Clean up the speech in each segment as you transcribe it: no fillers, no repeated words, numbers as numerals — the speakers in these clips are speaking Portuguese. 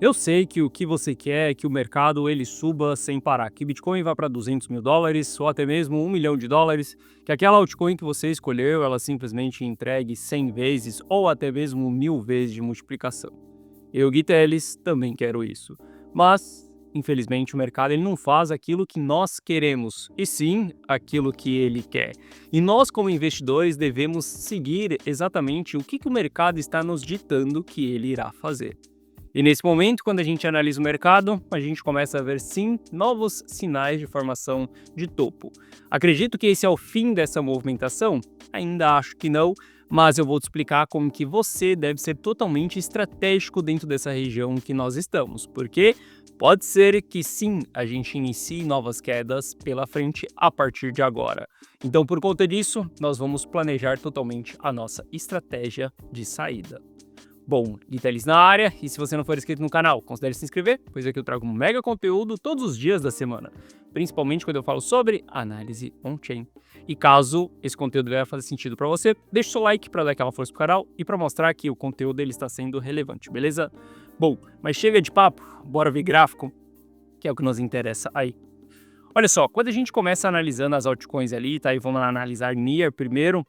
Eu sei que o que você quer é que o mercado ele suba sem parar, que Bitcoin vá para $200.000 ou até mesmo $1 milhão, que aquela altcoin que você escolheu, ela simplesmente entregue 100 vezes ou até mesmo 1000 vezes de multiplicação. Eu, Gui Teles, também quero isso. Mas, infelizmente, o mercado ele não faz aquilo que nós queremos, e sim aquilo que ele quer. E nós, como investidores, devemos seguir exatamente o que o mercado está nos ditando que ele irá fazer. E nesse momento, quando a gente analisa o mercado, a gente começa a ver sim novos sinais de formação de topo. Acredito que esse é o fim dessa movimentação? Ainda acho que não, mas eu vou te explicar como que você deve ser totalmente estratégico dentro dessa região que nós estamos, porque pode ser que sim, a gente inicie novas quedas pela frente a partir de agora. Então, por conta disso, nós vamos planejar totalmente a nossa estratégia de saída. Bom, Gui Teles na área, e se você não for inscrito no canal, considere se inscrever, pois aqui eu trago um mega conteúdo todos os dias da semana, principalmente quando eu falo sobre análise on-chain. E caso esse conteúdo venha fazer sentido para você, deixa o seu like para dar aquela força pro canal e para mostrar que o conteúdo dele está sendo relevante, beleza? Bom, mas chega de papo, bora ver gráfico, que é o que nos interessa aí. Olha só, quando a gente começa analisando as altcoins ali, tá? E vamos analisar Near primeiro,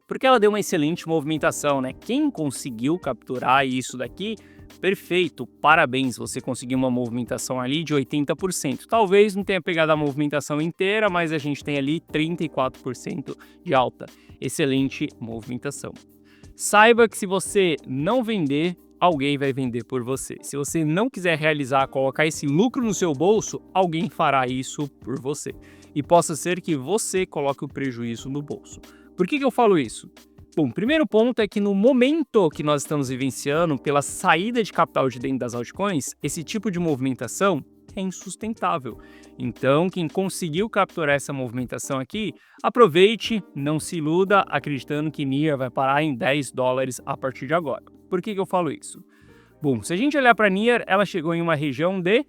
porque ela deu uma excelente movimentação, né? Quem conseguiu capturar isso daqui, perfeito, parabéns, você conseguiu uma movimentação ali de 80%. Talvez não tenha pegado a movimentação inteira, mas a gente tem ali 34% de alta. Excelente movimentação. Saiba que se você não vender, alguém vai vender por você. Se você não quiser realizar, colocar esse lucro no seu bolso, alguém fará isso por você. E possa ser que você coloque o prejuízo no bolso. Por que eu falo isso? Bom, o primeiro ponto é que no momento que nós estamos vivenciando, pela saída de capital de dentro das altcoins, esse tipo de movimentação é insustentável. Então, quem conseguiu capturar essa movimentação aqui, aproveite, não se iluda acreditando que Near vai parar em $10 a partir de agora. Por que eu falo isso? Bom, se a gente olhar para Near, ela chegou em uma região de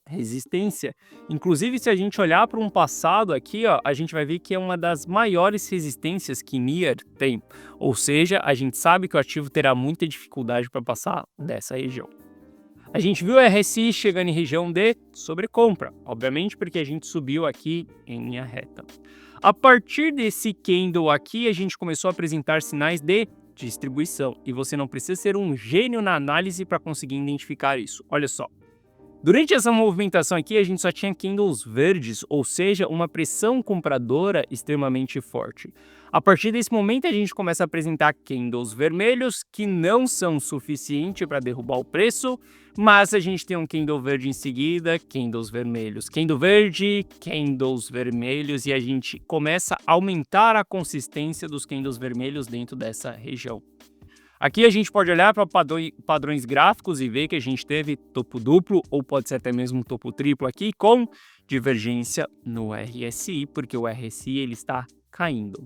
resistência. Inclusive, se a gente olhar para um passado aqui, ó, a gente vai ver que é uma das maiores resistências que Near tem. Ou seja, a gente sabe que o ativo terá muita dificuldade para passar dessa região. A gente viu o RSI chegando em região de sobrecompra, obviamente porque a gente subiu aqui em linha reta. A partir desse candle aqui, a gente começou a apresentar sinais de distribuição. E você não precisa ser um gênio na análise para conseguir identificar isso. Olha só. Durante essa movimentação aqui, a gente só tinha candles verdes, ou seja, uma pressão compradora extremamente forte. A partir desse momento, a gente começa a apresentar candles vermelhos, que não são suficientes para derrubar o preço, mas a gente tem um candle verde em seguida, candles vermelhos, candle verde, candles vermelhos, e a gente começa a aumentar a consistência dos candles vermelhos dentro dessa região. Aqui a gente pode olhar para padrões gráficos e ver que a gente teve topo duplo, ou pode ser até mesmo topo triplo aqui, com divergência no RSI, porque o RSI ele está caindo.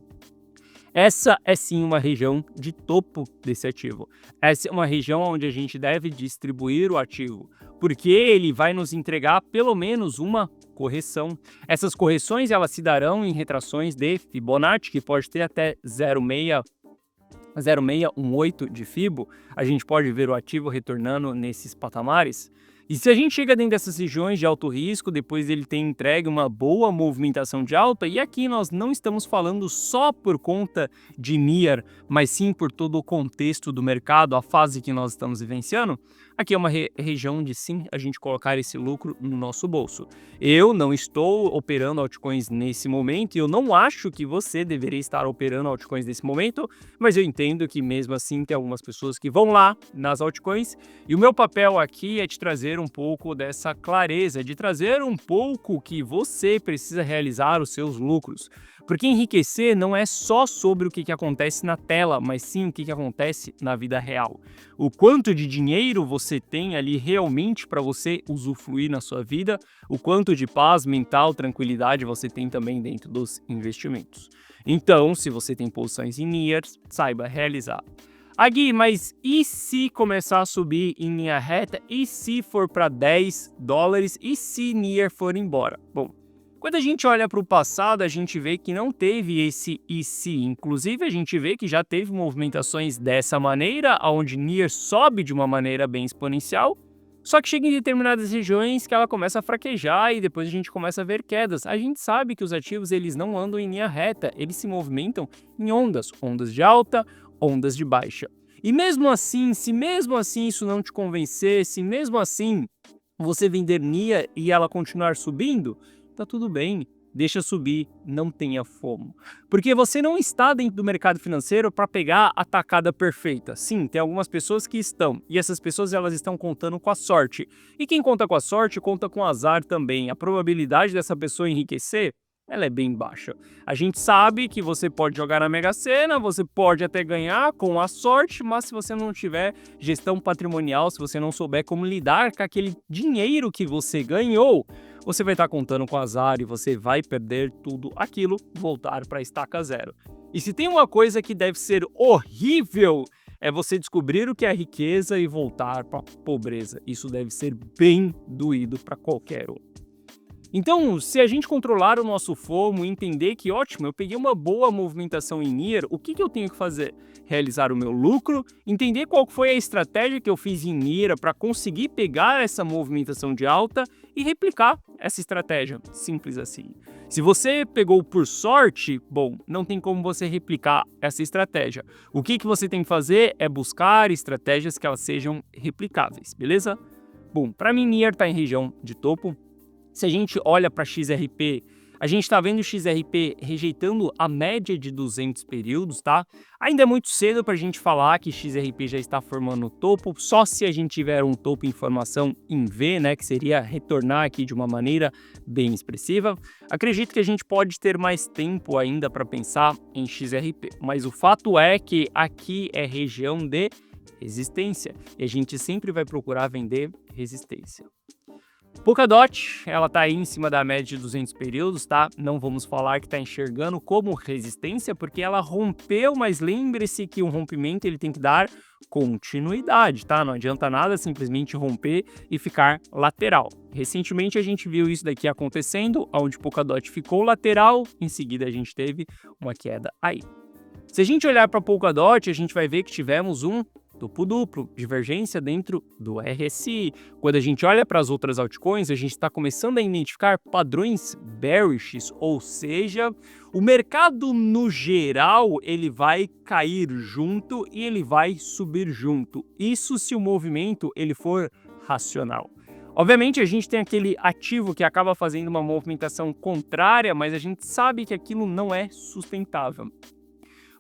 Essa é sim uma região de topo desse ativo. Essa é uma região onde a gente deve distribuir o ativo, porque ele vai nos entregar pelo menos uma correção. Essas correções elas se darão em retrações de Fibonacci, que pode ter até 0,618 de Fibo, a gente pode ver o ativo retornando nesses patamares. E se a gente chega dentro dessas regiões de alto risco, depois ele tem entregue uma boa movimentação de alta, e aqui nós não estamos falando só por conta de Near, mas sim por todo o contexto do mercado, a fase que nós estamos vivenciando, aqui é uma região onde sim a gente colocar esse lucro no nosso bolso. Eu não estou operando altcoins nesse momento, e eu não acho que você deveria estar operando altcoins nesse momento, mas eu entendo que mesmo assim tem algumas pessoas que vão lá nas altcoins, e o meu papel aqui é te trazer um pouco dessa clareza, de trazer um pouco que você precisa realizar os seus lucros. Porque enriquecer não é só sobre o que acontece na tela, mas sim o que acontece na vida real. O quanto de dinheiro você tem ali realmente para você usufruir na sua vida, o quanto de paz mental, tranquilidade você tem também dentro dos investimentos. Então, se você tem posições em Near, saiba realizar. Gui, mas e se começar a subir em linha reta? E se for para $10? E se Near for embora? Bom, quando a gente olha para o passado, a gente vê que não teve esse e se. Inclusive, a gente vê que já teve movimentações dessa maneira, onde Near sobe de uma maneira bem exponencial, Só que chega em determinadas regiões que ela começa a fraquejar e depois a gente começa a ver quedas. A gente sabe que os ativos eles não andam em linha reta, eles se movimentam em ondas, ondas de alta, ondas de baixa. E mesmo assim, se mesmo assim isso não te convencer, se mesmo assim você vender NIA e ela continuar subindo, tá tudo bem. Deixa subir, não tenha FOMO. Porque você não está dentro do mercado financeiro para pegar a tacada perfeita. Sim, tem algumas pessoas que estão, e essas pessoas elas estão contando com a sorte. E quem conta com a sorte, conta com o azar também. A probabilidade dessa pessoa enriquecer, ela é bem baixa. A gente sabe que você pode jogar na Mega Sena, você pode até ganhar com a sorte, mas se você não tiver gestão patrimonial, se você não souber como lidar com aquele dinheiro que você ganhou, você vai estar contando com azar e você vai perder tudo aquilo, voltar para a estaca zero. E se tem uma coisa que deve ser horrível, é você descobrir o que é riqueza e voltar para a pobreza. Isso deve ser bem doído para qualquer um. Então, se a gente controlar o nosso FOMO e entender que, ótimo, eu peguei uma boa movimentação em NIR, o que eu tenho que fazer? Realizar o meu lucro, entender qual foi a estratégia que eu fiz em NIR para conseguir pegar essa movimentação de alta e replicar essa estratégia. Simples assim. Se você pegou por sorte, bom, não tem como você replicar essa estratégia. O que você tem que fazer é buscar estratégias que elas sejam replicáveis, beleza? Bom, para mim, NIR está em região de topo. Se a gente olha para XRP, a gente está vendo o XRP rejeitando a média de 200 períodos, tá? Ainda é muito cedo para a gente falar que XRP já está formando topo, só se a gente tiver um topo em formação em V, né? Que seria retornar aqui de uma maneira bem expressiva. Acredito que a gente pode ter mais tempo ainda para pensar em XRP, mas o fato é que aqui é região de resistência e a gente sempre vai procurar vender resistência. Polkadot, ela tá aí em cima da média de 200 períodos, tá? Não vamos falar que está enxergando como resistência, porque ela rompeu, mas lembre-se que um rompimento ele tem que dar continuidade, tá? Não adianta nada simplesmente romper e ficar lateral. Recentemente a gente viu isso daqui acontecendo, onde Polkadot ficou lateral, em seguida a gente teve uma queda aí. Se a gente olhar para Polkadot, a gente vai ver que tivemos um topo duplo, divergência dentro do RSI. Quando a gente olha para as outras altcoins, a gente está começando a identificar padrões bearish, ou seja, o mercado no geral ele vai cair junto e ele vai subir junto. Isso se o movimento ele for racional. Obviamente a gente tem aquele ativo que acaba fazendo uma movimentação contrária, mas a gente sabe que aquilo não é sustentável.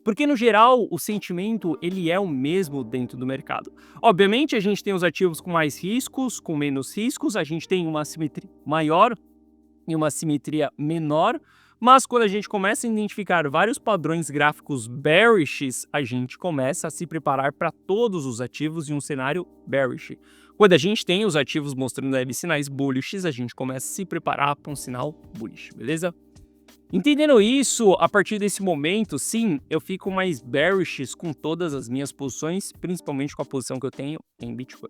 Porque, no geral, o sentimento ele é o mesmo dentro do mercado. Obviamente, a gente tem os ativos com mais riscos, com menos riscos, a gente tem uma simetria maior e uma simetria menor, mas quando a gente começa a identificar vários padrões gráficos bearish, a gente começa a se preparar para todos os ativos em um cenário bearish. Quando a gente tem os ativos mostrando ali sinais bullish, a gente começa a se preparar para um sinal bullish, beleza? Entendendo isso, a partir desse momento, sim, eu fico mais bearish com todas as minhas posições, principalmente com a posição que eu tenho em Bitcoin.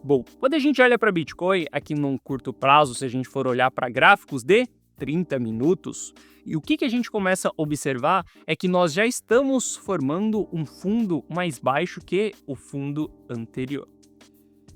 Bom, quando a gente olha para Bitcoin, aqui num curto prazo, se a gente for olhar para gráficos de 30 minutos, e o que a gente começa a observar é que nós já estamos formando um fundo mais baixo que o fundo anterior.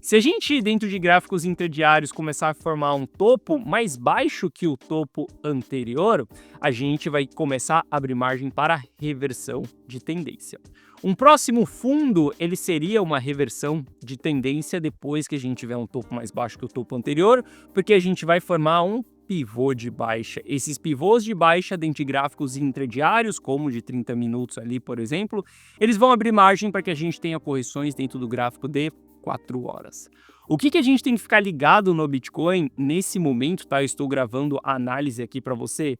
Se a gente, dentro de gráficos interdiários, começar a formar um topo mais baixo que o topo anterior, a gente vai começar a abrir margem para reversão de tendência. Um próximo fundo, ele seria uma reversão de tendência depois que a gente tiver um topo mais baixo que o topo anterior, porque a gente vai formar um pivô de baixa. Esses pivôs de baixa dentro de gráficos intradiários, como de 30 minutos ali, por exemplo, eles vão abrir margem para que a gente tenha correções dentro do gráfico de 4 horas. O que a gente tem que ficar ligado no Bitcoin nesse momento, tá? Eu estou gravando a análise aqui para você.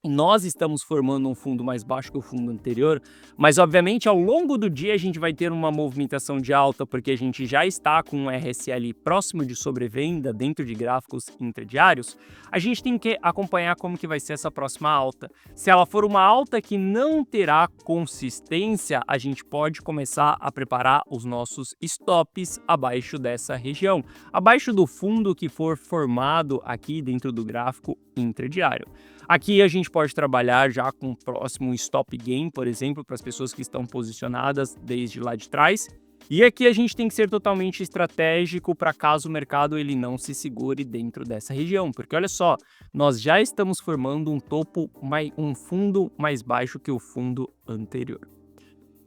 Nós estamos formando um fundo mais baixo que o fundo anterior, mas obviamente ao longo do dia a gente vai ter uma movimentação de alta porque a gente já está com um RSI próximo de sobrevenda dentro de gráficos intradiários. A gente tem que acompanhar como que vai ser essa próxima alta. Se ela for uma alta que não terá consistência, a gente pode começar a preparar os nossos stops abaixo dessa região, abaixo do fundo que for formado aqui dentro do gráfico intradiário. Aqui a gente pode trabalhar já com o próximo stop gain, por exemplo, para as pessoas que estão posicionadas desde lá de trás. E aqui a gente tem que ser totalmente estratégico para caso o mercado ele não se segure dentro dessa região, porque olha só, nós já estamos formando um fundo mais baixo que o fundo anterior.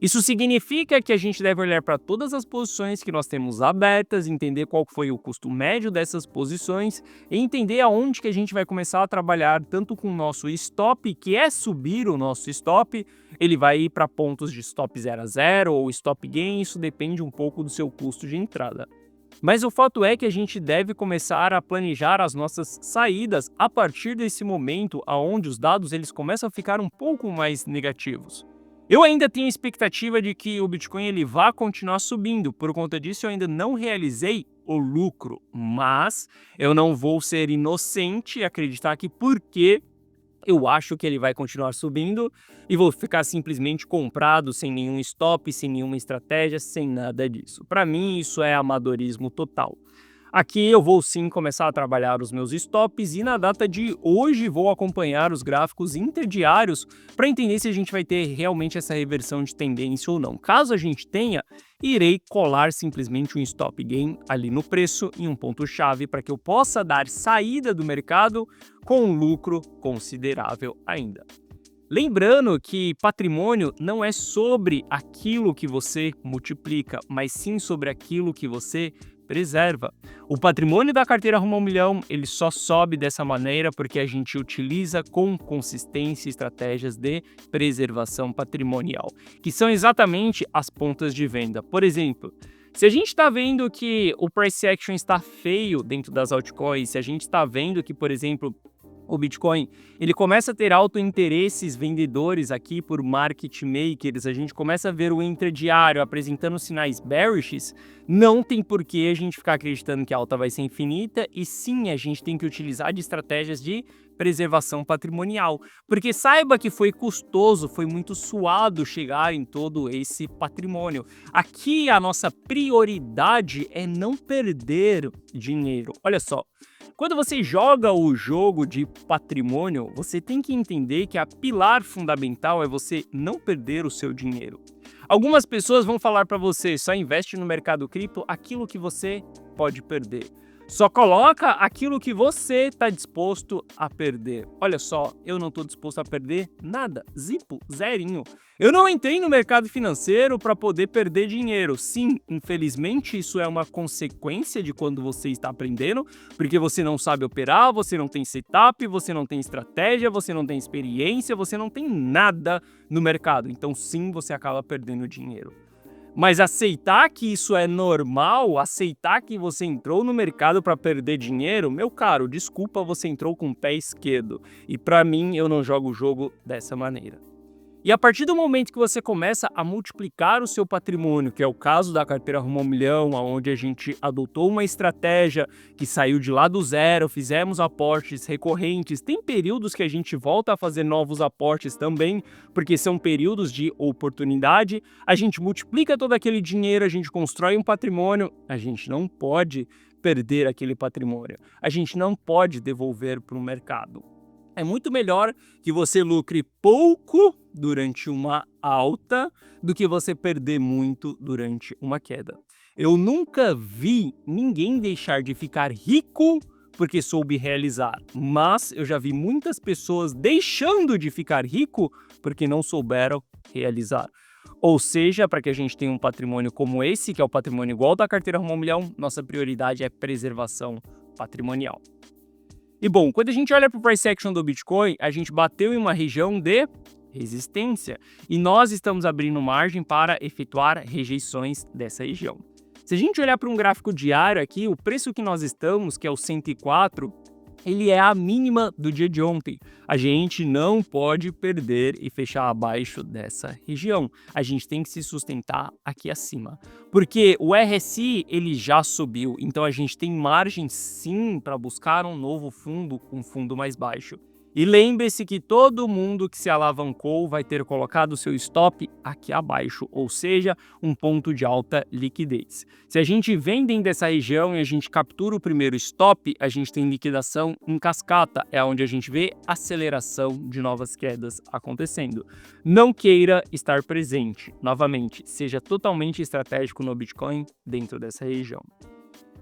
Isso significa que a gente deve olhar para todas as posições que nós temos abertas, entender qual foi o custo médio dessas posições e entender aonde que a gente vai começar a trabalhar tanto com o nosso stop, que é subir o nosso stop, ele vai ir para pontos de stop 0 a 0 ou stop gain, isso depende um pouco do seu custo de entrada. Mas o fato é que a gente deve começar a planejar as nossas saídas a partir desse momento aonde os dados eles começam a ficar um pouco mais negativos. Eu ainda tenho expectativa de que o Bitcoin ele vá continuar subindo, por conta disso eu ainda não realizei o lucro, mas eu não vou ser inocente e acreditar que porque eu acho que ele vai continuar subindo e vou ficar simplesmente comprado sem nenhum stop, sem nenhuma estratégia, sem nada disso. Para mim isso é amadorismo total. Aqui eu vou sim começar a trabalhar os meus stops e na data de hoje vou acompanhar os gráficos interdiários para entender se a gente vai ter realmente essa reversão de tendência ou não. Caso a gente tenha, irei colar simplesmente um stop gain ali no preço em um ponto-chave para que eu possa dar saída do mercado com um lucro considerável ainda. Lembrando que patrimônio não é sobre aquilo que você multiplica, mas sim sobre aquilo que você preserva. O patrimônio da carteira rumo ao milhão, ele só sobe dessa maneira porque a gente utiliza com consistência estratégias de preservação patrimonial, que são exatamente as pontas de venda. Por exemplo, se a gente está vendo que o price action está feio dentro das altcoins, se a gente está vendo que, por exemplo, o Bitcoin, ele começa a ter interesses vendedores aqui por market makers, a gente começa a ver o intradiário apresentando sinais bearish, não tem por que a gente ficar acreditando que a alta vai ser infinita, e sim, a gente tem que utilizar de estratégias de preservação patrimonial, porque saiba que foi custoso, foi muito suado chegar em todo esse patrimônio. Aqui a nossa prioridade é não perder dinheiro. Olha só, quando você joga o jogo de patrimônio, você tem que entender que a pilar fundamental é você não perder o seu dinheiro. Algumas pessoas vão falar para você, só investe no mercado cripto aquilo que você pode perder. Só coloca aquilo que você está disposto a perder. Olha só, eu não estou disposto a perder nada, zipo, zerinho. Eu não entrei no mercado financeiro para poder perder dinheiro. Sim, infelizmente isso é uma consequência de quando você está aprendendo, porque você não sabe operar, você não tem setup, você não tem estratégia, você não tem experiência, você não tem nada no mercado. Então sim, você acaba perdendo dinheiro. Mas aceitar que isso é normal, aceitar que você entrou no mercado para perder dinheiro, meu caro, desculpa, você entrou com o pé esquerdo. E para mim, eu não jogo o jogo dessa maneira. E a partir do momento que você começa a multiplicar o seu patrimônio, que é o caso da carteira rumo ao milhão, onde a gente adotou uma estratégia que saiu de lá do zero, fizemos aportes recorrentes, tem períodos que a gente volta a fazer novos aportes também, porque são períodos de oportunidade, a gente multiplica todo aquele dinheiro, a gente constrói um patrimônio, a gente não pode perder aquele patrimônio, a gente não pode devolver para o mercado. É muito melhor que você lucre pouco durante uma alta do que você perder muito durante uma queda. Eu nunca vi ninguém deixar de ficar rico porque soube realizar, mas eu já vi muitas pessoas deixando de ficar rico porque não souberam realizar. Ou seja, para que a gente tenha um patrimônio como esse, que é o patrimônio igual da carteira rumo ao milhão, nossa prioridade é preservação patrimonial. E bom, quando a gente olha para o price action do Bitcoin, a gente bateu em uma região de resistência e nós estamos abrindo margem para efetuar rejeições dessa região. Se a gente olhar para um gráfico diário aqui, o preço que nós estamos, que é o 104, ele é a mínima do dia de ontem. A gente não pode perder e fechar abaixo dessa região. A gente tem que se sustentar aqui acima. Porque o RSI ele já subiu, então a gente tem margem sim para buscar um novo fundo, um fundo mais baixo. E lembre-se que todo mundo que se alavancou vai ter colocado seu stop aqui abaixo, ou seja, um ponto de alta liquidez. Se a gente vem dentro dessa região e a gente captura o primeiro stop, a gente tem liquidação em cascata, é onde a gente vê aceleração de novas quedas acontecendo. Não queira estar presente. Novamente, seja totalmente estratégico no Bitcoin dentro dessa região.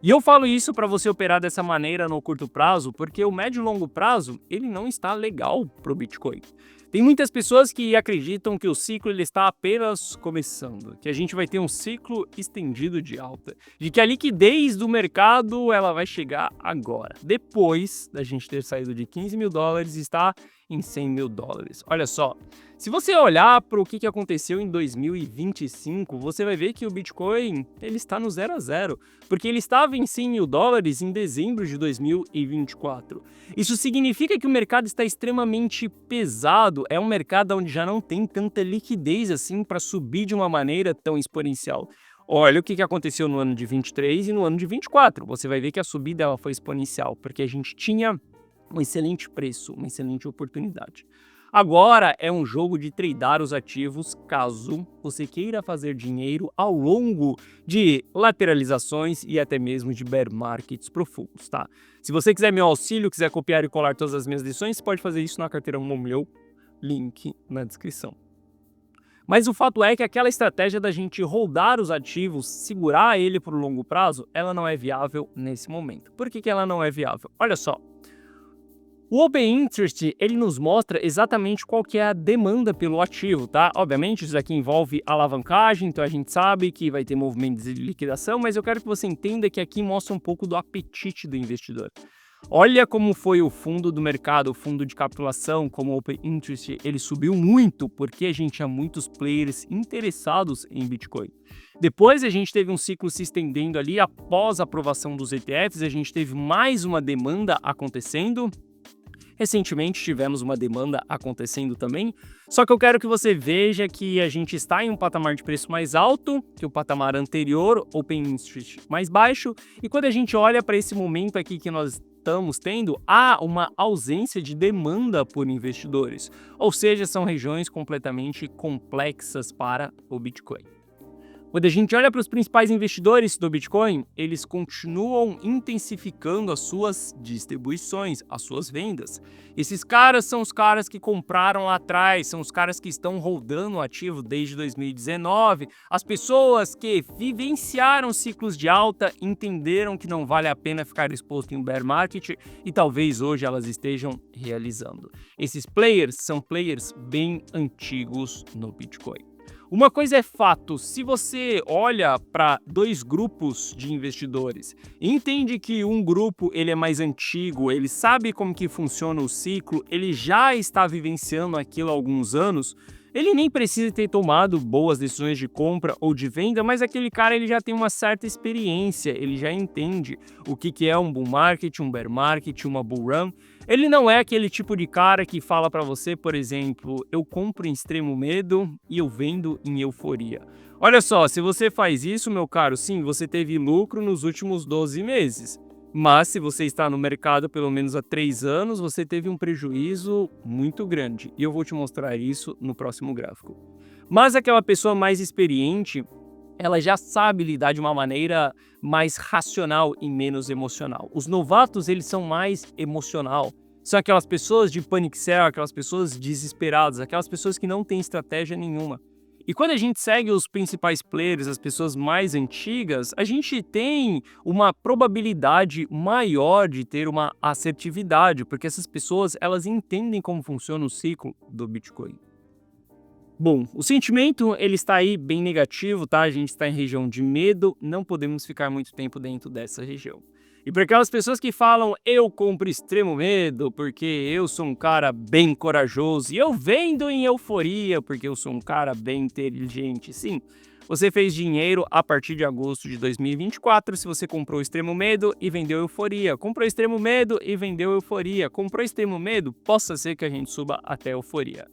E eu falo isso para você operar dessa maneira no curto prazo, porque o médio e longo prazo, ele não está legal para o Bitcoin. Tem muitas pessoas que acreditam que o ciclo ele está apenas começando, que a gente vai ter um ciclo estendido de alta, de que a liquidez do mercado ela vai chegar agora, depois da gente ter saído de 15 mil dólares e está em 100 mil dólares. Olha só, se você olhar para o que aconteceu em 2025, você vai ver que o Bitcoin ele está no 0 a 0, porque ele estava em 100 mil dólares em dezembro de 2024. Isso significa que o mercado está extremamente pesado, é um mercado onde já não tem tanta liquidez assim para subir de uma maneira tão exponencial. Olha o que aconteceu no ano de 23 e no ano de 24. Você vai ver que a subida ela foi exponencial, porque a gente tinha um excelente preço, uma excelente oportunidade. Agora é um jogo de tradar os ativos caso você queira fazer dinheiro ao longo de lateralizações e até mesmo de bear markets profundos, tá? Se você quiser meu auxílio, quiser copiar e colar todas as minhas lições, você pode fazer isso na carteira Momeu, link na descrição. Mas o fato é que aquela estratégia da gente holdar os ativos, segurar ele por longo prazo, ela não é viável nesse momento. Por que ela não é viável? Olha só. O Open Interest, ele nos mostra exatamente qual que é a demanda pelo ativo, tá? Obviamente, isso aqui envolve alavancagem, então a gente sabe que vai ter movimentos de liquidação, mas eu quero que você entenda que aqui mostra um pouco do apetite do investidor. Olha como foi o fundo do mercado, o fundo de capitulação, como o Open Interest, ele subiu muito, porque a gente tinha muitos players interessados em Bitcoin. Depois a gente teve um ciclo se estendendo ali, após a aprovação dos ETFs, a gente teve mais uma demanda acontecendo. Recentemente tivemos uma demanda acontecendo também, só que eu quero que você veja que a gente está em um patamar de preço mais alto que o patamar anterior, Open Interest mais baixo, e quando a gente olha para esse momento aqui que nós estamos tendo, há uma ausência de demanda por investidores, ou seja, são regiões completamente complexas para o Bitcoin. Quando a gente olha para os principais investidores do Bitcoin, eles continuam intensificando as suas distribuições, as suas vendas. Esses caras são os caras que compraram lá atrás, são os caras que estão holdando o ativo desde 2019. As pessoas que vivenciaram ciclos de alta entenderam que não vale a pena ficar exposto em um bear market e talvez hoje elas estejam realizando. Esses players são players bem antigos no Bitcoin. Uma coisa é fato, se você olha para dois grupos de investidores e entende que um grupo ele é mais antigo, ele sabe como que funciona o ciclo, ele já está vivenciando aquilo há alguns anos, ele nem precisa ter tomado boas decisões de compra ou de venda, mas aquele cara ele já tem uma certa experiência, ele já entende o que é um bull market, um bear market, uma bull run. Ele não é aquele tipo de cara que fala para você, por exemplo, eu compro em extremo medo e eu vendo em euforia. Olha só, se você faz isso, meu caro, sim, você teve lucro nos últimos 12 meses. Mas se você está no mercado pelo menos há 3 anos, você teve um prejuízo muito grande. E eu vou te mostrar isso no próximo gráfico. Mas aquela pessoa mais experiente, ela já sabe lidar de uma maneira mais racional e menos emocional. Os novatos, eles são mais emocional. São aquelas pessoas de panic sell, aquelas pessoas desesperadas, aquelas pessoas que não têm estratégia nenhuma. E quando a gente segue os principais players, as pessoas mais antigas, a gente tem uma probabilidade maior de ter uma assertividade, porque essas pessoas elas entendem como funciona o ciclo do Bitcoin. Bom, o sentimento ele está aí bem negativo, tá? A gente está em região de medo, não podemos ficar muito tempo dentro dessa região. E para aquelas pessoas que falam, eu compro extremo medo porque eu sou um cara bem corajoso e eu vendo em euforia porque eu sou um cara bem inteligente. Sim, você fez dinheiro a partir de agosto de 2024 se você comprou extremo medo e vendeu euforia. Comprou extremo medo e vendeu euforia. Comprou extremo medo, possa ser que a gente suba até euforia.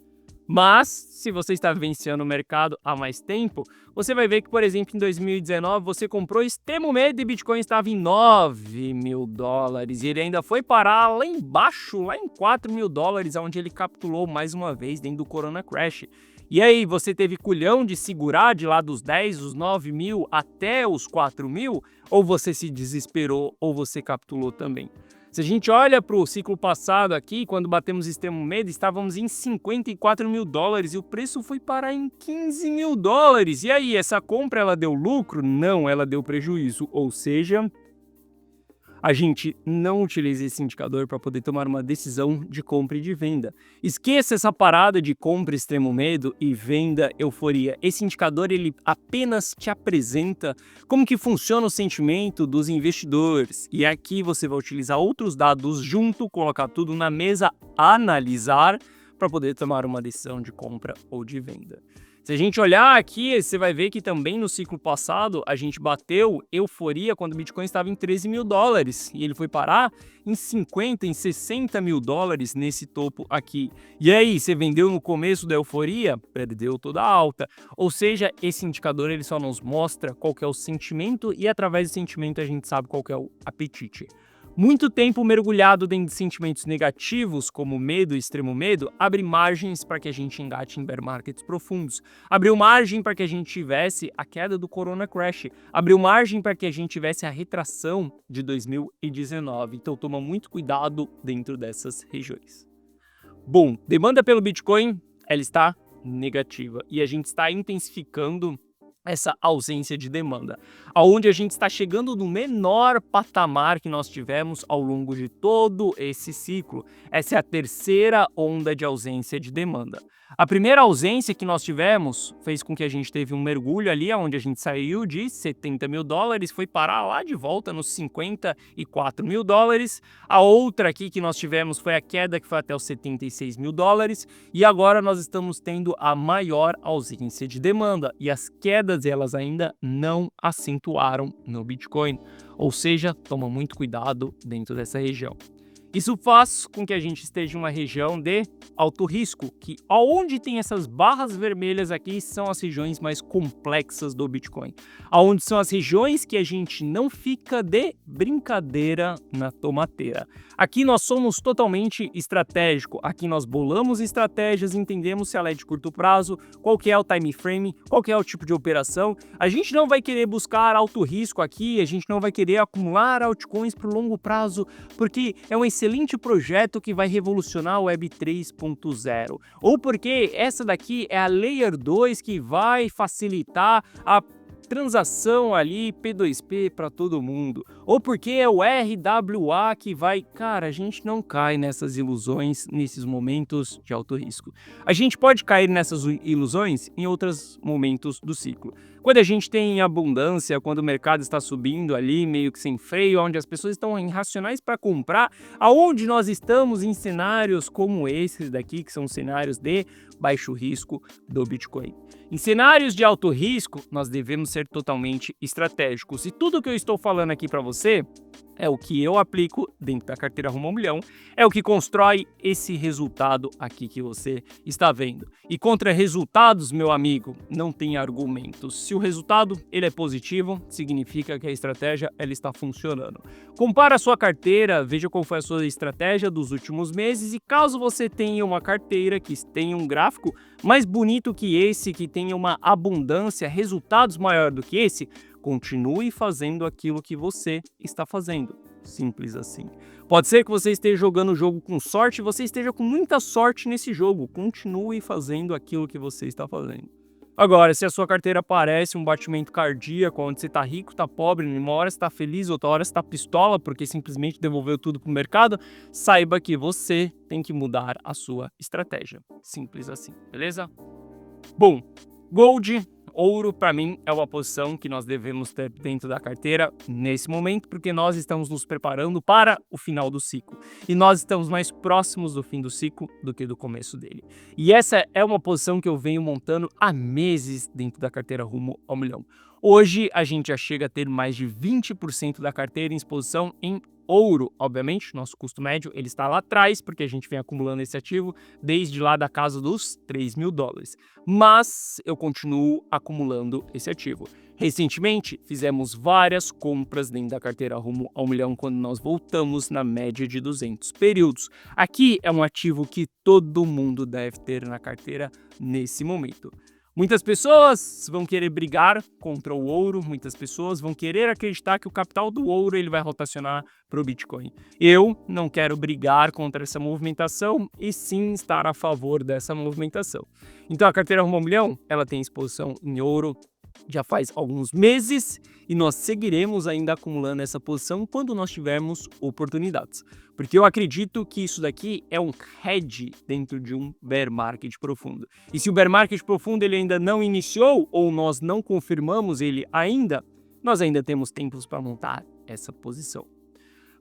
Mas, se você está vivenciando o mercado há mais tempo, você vai ver que, por exemplo, em 2019 você comprou extremo medo e Bitcoin estava em $9.000 e ele ainda foi parar lá embaixo, lá em $4.000, onde ele capitulou mais uma vez dentro do Corona Crash. E aí, você teve culhão de segurar de lá dos 10, os 9.000 até os 4.000? Ou você se desesperou ou você capitulou também? Se a gente olha para o ciclo passado aqui, quando batemos extremo medo, estávamos em $54.000 e o preço foi parar em $15.000. E aí, essa compra ela deu lucro? Não, ela deu prejuízo. Ou seja, a gente não utiliza esse indicador para poder tomar uma decisão de compra e de venda. Esqueça essa parada de compra extremo medo e venda euforia. Esse indicador ele apenas te apresenta como que funciona o sentimento dos investidores. E aqui você vai utilizar outros dados junto, colocar tudo na mesa, analisar para poder tomar uma decisão de compra ou de venda. Se a gente olhar aqui, você vai ver que também no ciclo passado a gente bateu euforia quando o Bitcoin estava em $13.000 e ele foi parar em 50, em $60.000 nesse topo aqui. E aí, você vendeu no começo da euforia, perdeu toda a alta. Ou seja, esse indicador ele só nos mostra qual que é o sentimento e através do sentimento a gente sabe qual que é o apetite. Muito tempo mergulhado dentro de sentimentos negativos, como medo e extremo medo, abre margens para que a gente engate em bear markets profundos. Abriu margem para que a gente tivesse a queda do Corona Crash. Abriu margem para que a gente tivesse a retração de 2019. Então toma muito cuidado dentro dessas regiões. Bom, demanda pelo Bitcoin, ela está negativa e a gente está intensificando essa ausência de demanda, aonde a gente está chegando no menor patamar que nós tivemos ao longo de todo esse ciclo. Essa é a terceira onda de ausência de demanda. A primeira ausência que nós tivemos fez com que a gente teve um mergulho ali, onde a gente saiu de $70.000, foi parar lá de volta nos $54.000. A outra aqui que nós tivemos foi a queda que foi até os $76.000 e agora nós estamos tendo a maior ausência de demanda e as quedas elas ainda não acentuaram no Bitcoin, ou seja, toma muito cuidado dentro dessa região. Isso faz com que a gente esteja em uma região de alto risco, que onde tem essas barras vermelhas aqui são as regiões mais complexas do Bitcoin, aonde são as regiões que a gente não fica de brincadeira na tomateira. Aqui nós somos totalmente estratégico, aqui nós bolamos estratégias, entendemos se ela é de curto prazo, qual que é o time frame, qual que é o tipo de operação. A gente não vai querer buscar alto risco aqui, a gente não vai querer acumular altcoins para o longo prazo, porque é um excelente projeto que vai revolucionar o Web 3.0, ou porque essa daqui é a Layer 2 que vai facilitar a transação ali P2P para todo mundo, ou porque é o RWA que vai... Cara, a gente não cai nessas ilusões nesses momentos de alto risco. A gente pode cair nessas ilusões em outros momentos do ciclo. Quando a gente tem abundância, quando o mercado está subindo ali meio que sem freio, onde as pessoas estão irracionais para comprar, aonde nós estamos em cenários como esses daqui, que são cenários de baixo risco do Bitcoin. Em cenários de alto risco, nós devemos ser totalmente estratégicos. E tudo que eu estou falando aqui para você é o que eu aplico dentro da carteira Rumo ao Milhão, é o que constrói esse resultado aqui que você está vendo. E contra resultados, meu amigo, não tem argumentos. Se o resultado ele é positivo, significa que a estratégia ela está funcionando. Compara a sua carteira, veja qual foi a sua estratégia dos últimos meses e caso você tenha uma carteira que tenha um gráfico mais bonito que esse, que tenha uma abundância, resultados maior do que esse, continue fazendo aquilo que você está fazendo. Simples assim. Pode ser que você esteja jogando o jogo com sorte, você esteja com muita sorte nesse jogo. Continue fazendo aquilo que você está fazendo. Agora, se a sua carteira parece um batimento cardíaco, onde você está rico, está pobre, uma hora você está feliz, outra hora você está pistola porque simplesmente devolveu tudo para o mercado, saiba que você tem que mudar a sua estratégia. Simples assim, beleza? Bom, Gold... Ouro, para mim, é uma posição que nós devemos ter dentro da carteira nesse momento, porque nós estamos nos preparando para o final do ciclo. E nós estamos mais próximos do fim do ciclo do que do começo dele. E essa é uma posição que eu venho montando há meses dentro da carteira Rumo ao Milhão. Hoje, a gente já chega a ter mais de 20% da carteira em exposição em ouro, obviamente, nosso custo médio ele está lá atrás, porque a gente vem acumulando esse ativo desde lá da casa dos $3.000. Mas eu continuo acumulando esse ativo. Recentemente, fizemos várias compras dentro da carteira rumo ao 1 milhão quando nós voltamos na média de 200 períodos. Aqui é um ativo que todo mundo deve ter na carteira nesse momento. Muitas pessoas vão querer brigar contra o ouro, muitas pessoas vão querer acreditar que o capital do ouro ele vai rotacionar para o Bitcoin. Eu não quero brigar contra essa movimentação e sim estar a favor dessa movimentação. Então a carteira rumo ao 1 milhão, ela tem exposição em ouro já faz alguns meses e nós seguiremos ainda acumulando essa posição quando nós tivermos oportunidades. Porque eu acredito que isso daqui é um hedge dentro de um bear market profundo. E se o bear market profundo ele ainda não iniciou ou nós não confirmamos ele ainda, nós ainda temos tempos para montar essa posição.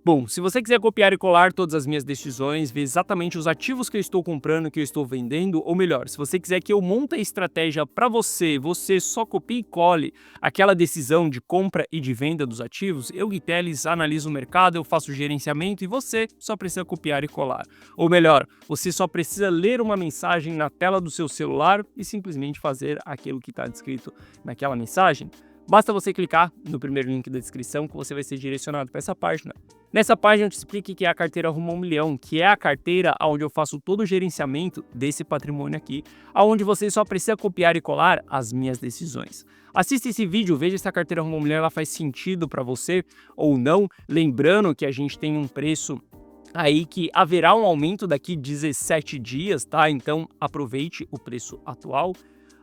Bom, se você quiser copiar e colar todas as minhas decisões, ver exatamente os ativos que eu estou comprando, que eu estou vendendo, ou melhor, se você quiser que eu monte a estratégia para você, você só copie e cole aquela decisão de compra e de venda dos ativos, eu, Gui Telles, analiso o mercado, eu faço o gerenciamento e você só precisa copiar e colar. Ou melhor, você só precisa ler uma mensagem na tela do seu celular e simplesmente fazer aquilo que está descrito naquela mensagem. Basta você clicar no primeiro link da descrição que você vai ser direcionado para essa página. Nessa página eu te explico o que é a carteira rumo ao 1 milhão, que é a carteira onde eu faço todo o gerenciamento desse patrimônio aqui, onde você só precisa copiar e colar as minhas decisões. Assista esse vídeo, veja se a carteira rumo ao 1 milhão ela faz sentido para você ou não, lembrando que a gente tem um preço aí que haverá um aumento daqui 17 dias, tá? Então aproveite o preço atual.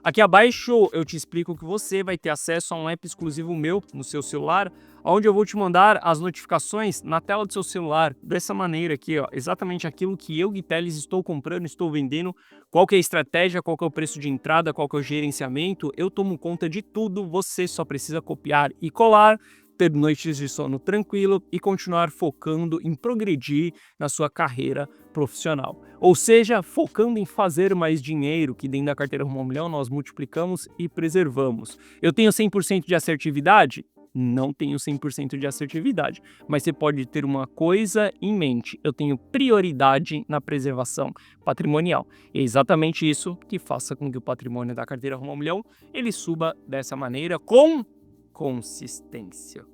Aqui abaixo eu te explico que você vai ter acesso a um app exclusivo meu no seu celular, onde eu vou te mandar as notificações na tela do seu celular, dessa maneira aqui, ó, exatamente aquilo que eu, Gui Telles, estou comprando, estou vendendo, qual que é a estratégia, qual que é o preço de entrada, qual que é o gerenciamento, eu tomo conta de tudo, você só precisa copiar e colar, ter noites de sono tranquilo e continuar focando em progredir na sua carreira profissional. Ou seja, focando em fazer mais dinheiro, que dentro da carteira rumo ao 1 milhão nós multiplicamos e preservamos. Eu tenho 100% de assertividade? Não tenho 100% de assertividade, mas você pode ter uma coisa em mente: eu tenho prioridade na preservação patrimonial. E é exatamente isso que faça com que o patrimônio da carteira rumo ao 1 milhão ele suba dessa maneira com consistência.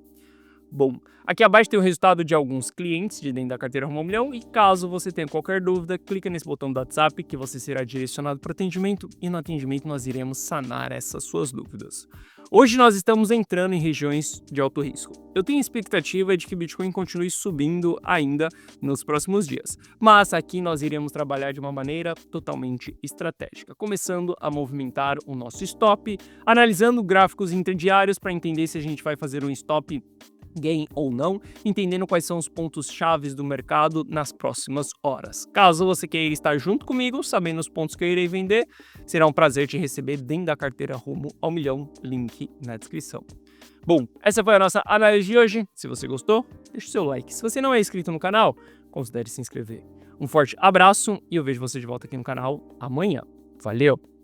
Bom, aqui abaixo tem o resultado de alguns clientes de dentro da carteira rumo ao 1 milhão e caso você tenha qualquer dúvida, clica nesse botão do WhatsApp que você será direcionado para o atendimento e no atendimento nós iremos sanar essas suas dúvidas. Hoje nós estamos entrando em regiões de alto risco. Eu tenho expectativa de que Bitcoin continue subindo ainda nos próximos dias, mas aqui nós iremos trabalhar de uma maneira totalmente estratégica, começando a movimentar o nosso stop, analisando gráficos interdiários para entender se a gente vai fazer um stop gain ou não, entendendo quais são os pontos chaves do mercado nas próximas horas. Caso você queira estar junto comigo, sabendo os pontos que eu irei vender, será um prazer te receber dentro da carteira rumo ao 1 milhão, link na descrição. Bom, essa foi a nossa análise de hoje. Se você gostou, deixa o seu like. Se você não é inscrito no canal, considere se inscrever. Um forte abraço e eu vejo você de volta aqui no canal amanhã. Valeu!